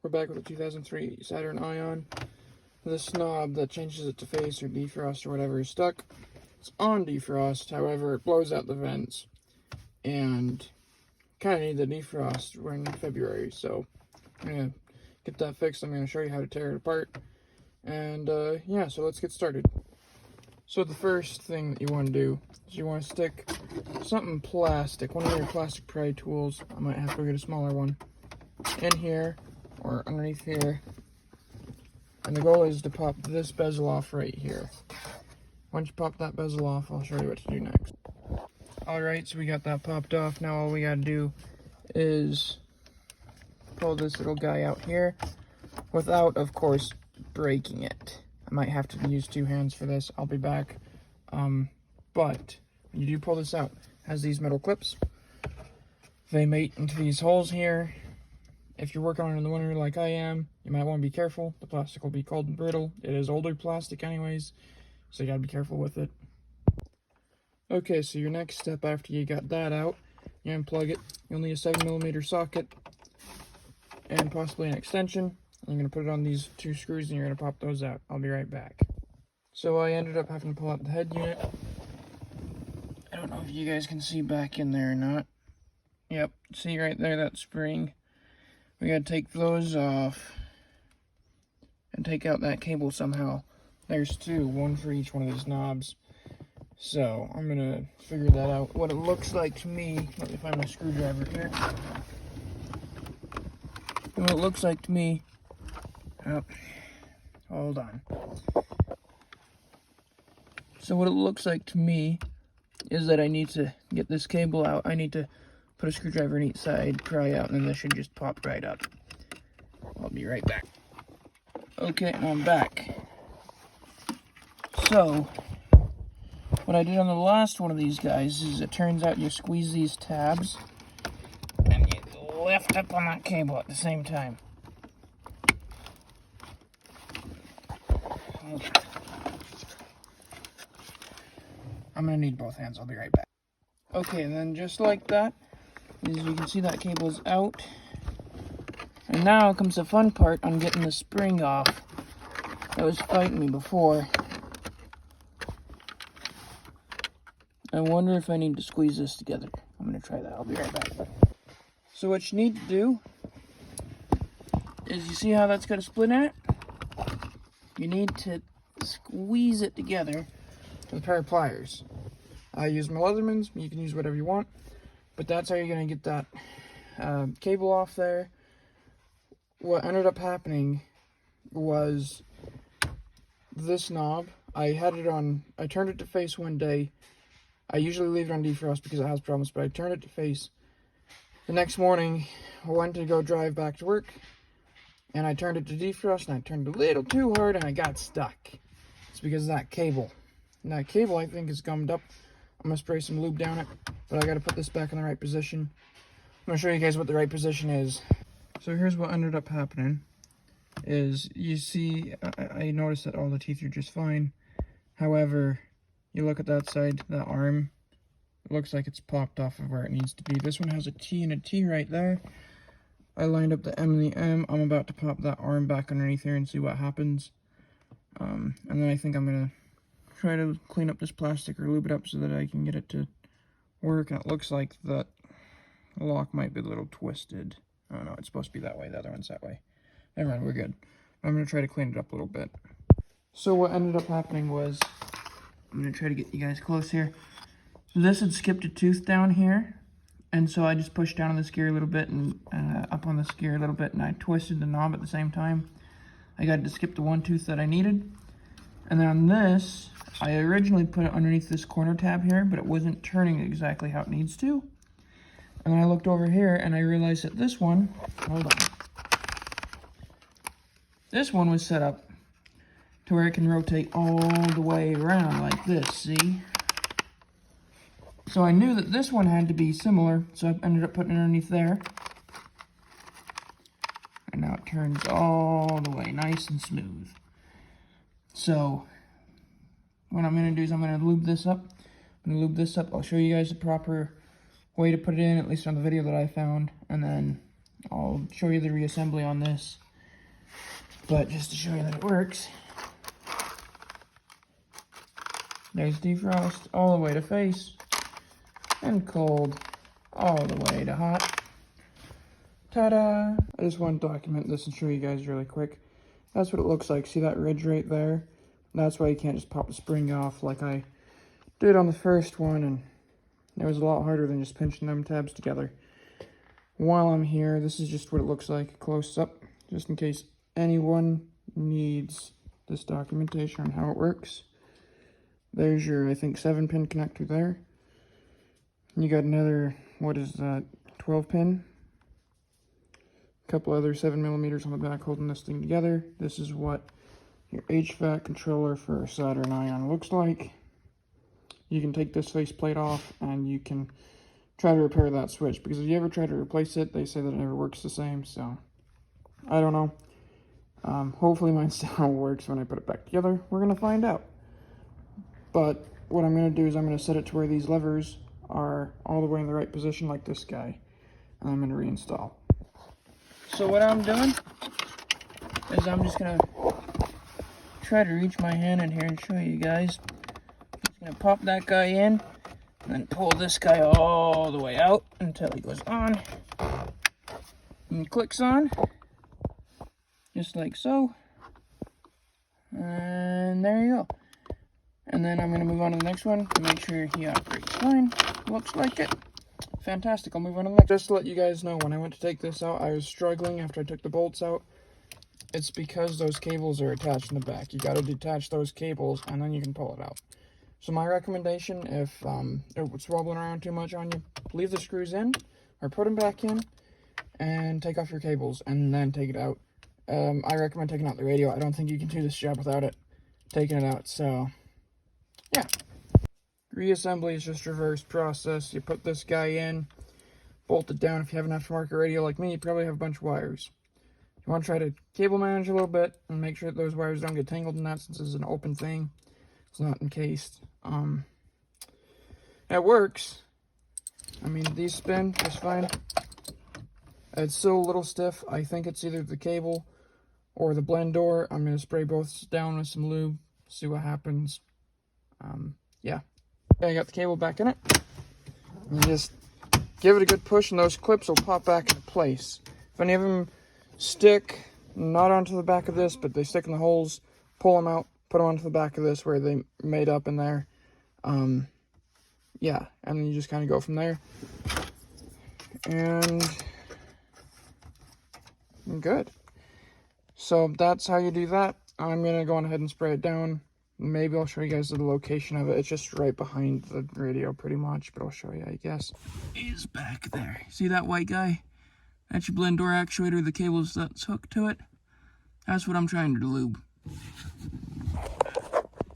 We're back with a 2003 Saturn Ion. This knob that changes it to face or defrost or whatever is stuck. It's on defrost, however it blows out the vents. And kind of need the defrost. We're in February, so I'm going to get that fixed. I'm going to show you how to tear it apart. And yeah, so let's get started. So the first thing that you want to do is you want to stick something plastic, one of your plastic pry tools. I might have to get a smaller one, in here or underneath here. And the goal is to pop this bezel off right here. Once you pop that bezel off, I'll show you what to do next. Alright, so we got that popped off. Now all we gotta do is pull this little guy out here without, of course, breaking it. I might have to use two hands for this. I'll be back. But when you do pull this out, it has these metal clips. They mate into these holes here. If you're working on it in the winter like I am, you might want to be careful. The plastic will be cold and brittle. It is older plastic anyways, so you gotta be careful with it. Okay, so your next step after you got that out, you unplug it. You'll need a 7mm socket and possibly an extension. I'm going to put it on these two screws and you're going to pop those out. I'll be right back. So I ended up having to pull out the head unit. I don't know if you guys can see back in there or not. Yep, see right there, that spring. We got to take those off and take out that cable somehow. There's two, one for each one of these knobs. So I'm going to figure that out. What it looks like to me, let me find my screwdriver here. What it looks like to me, oh, hold on. So what it looks like to me is that I need to get this cable out. I need to put a screwdriver in each side, pry out, and then this should just pop right up. I'll be right back. Okay, I'm back. So what I did on the last one of these guys is it turns out you squeeze these tabs and you lift up on that cable at the same time. Okay. I'm going to need both hands. I'll be right back. Okay, and then just like that, as you can see, that cable's out. And now comes the fun part on getting the spring off that was fighting me before. I wonder if I need to squeeze this together. I'm going to try that. I'll be right back. So what you need to do is, you see how that's got a split in it? You need to squeeze it together with a pair of pliers. I use my Leathermans. You can use whatever you want. But that's how you're going to get that cable off there. What ended up happening was this knob, I turned it to face one day. I usually leave it on defrost because it has problems, but I turned it to face. The next morning, I went to go drive back to work, and I turned it to defrost, and I turned a little too hard, and I got stuck. It's because of that cable. And that cable, I think, is gummed up. I'm going to spray some lube down it, but I got to put this back in the right position. I'm going to show you guys what the right position is. So here's what ended up happening. Is, you see, I noticed that all the teeth are just fine. However, you look at that side, that arm, it looks like it's popped off of where it needs to be. This one has a T and a T right there. I lined up the M and the M. I'm about to pop that arm back underneath here and see what happens. And then I think I'm going to try to clean up this plastic or lube it up so that I can get it to work. And it looks like that lock might be a little twisted. Oh no, it's supposed to be that way. The other one's that way. Never mind, we're good. I'm going to try to clean it up a little bit. So what ended up happening was, I'm going to try to get you guys close here. So this had skipped a tooth down here. And so I just pushed down on this gear a little bit and up on this gear a little bit. And I twisted the knob at the same time. I got to skip the one tooth that I needed. And then on this, I originally put it underneath this corner tab here, but it wasn't turning exactly how it needs to. And then I looked over here and I realized that this one, hold on. This one was set up to where it can rotate all the way around like this, see? So I knew that this one had to be similar, so I ended up putting it underneath there. And now it turns all the way nice and smooth. So what I'm going to do is I'm going to lube this up. I'm going to lube this up. I'll show you guys the proper way to put it in, at least on the video that I found. And then I'll show you the reassembly on this. But just to show you that it works, there's defrost all the way to face, and cold all the way to hot. Ta-da! I just want to document this and show you guys really quick. That's what it looks like. See that ridge right there? That's why you can't just pop the spring off like I did on the first one, and it was a lot harder than just pinching them tabs together. While I'm here, this is just what it looks like close up, just in case anyone needs this documentation on how it works. There's your, I think, 7-pin connector there. You got another, what is that, 12-pin? A couple other 7mm on the back holding this thing together. This is what your HVAC controller for a Saturn Ion looks like. You can take this faceplate off and you can try to repair that switch, because if you ever try to replace it, they say that it never works the same, so I don't know. Hopefully mine still works when I put it back together. We're going to find out. But what I'm going to do is I'm going to set it to where these levers are all the way in the right position like this guy, and I'm going to reinstall. So what I'm doing is I'm just going to try to reach my hand in here and show you guys. I'm just going to pop that guy in, and then pull this guy all the way out until he goes on and clicks on, just like so. And there you go. And then I'm going to move on to the next one to make sure he operates fine. Looks like it. Fantastic. I'll move on to the next. Just to let you guys know, when I went to take this out, I was struggling after I took the bolts out. It's because those cables are attached in the back. You got to detach those cables and then you can pull it out. So my recommendation, if it's wobbling around too much on you, leave the screws in or put them back in and take off your cables and then take it out. I recommend taking out the radio. I don't think you can do this job without it taking it out. So yeah. Reassembly is just reverse process. You put this guy in, bolt it down. If you have an aftermarket radio like me, you probably have a bunch of wires. You want to try to cable manage a little bit and make sure that those wires don't get tangled in that, since this is an open thing. It's not encased. It works. I mean, these spin just fine. It's still a little stiff. I think it's either the cable or the blend door. I'm going to spray both down with some lube, see what happens. Yeah. I got the cable back in it. You just give it a good push and those clips will pop back into place. If any of them stick, not onto the back of this, but they stick in the holes, pull them out, put them onto the back of this where they made up in there. Yeah, and then you just kind of go from there. And good. So that's how you do that. I'm going to go on ahead and spray it down. Maybe I'll show you guys the location of it. It's just right behind the radio pretty much, but I'll show you, I guess. Is back there. See that white guy? That's your blend door actuator, the cables that's hooked to it. That's what I'm trying to lube.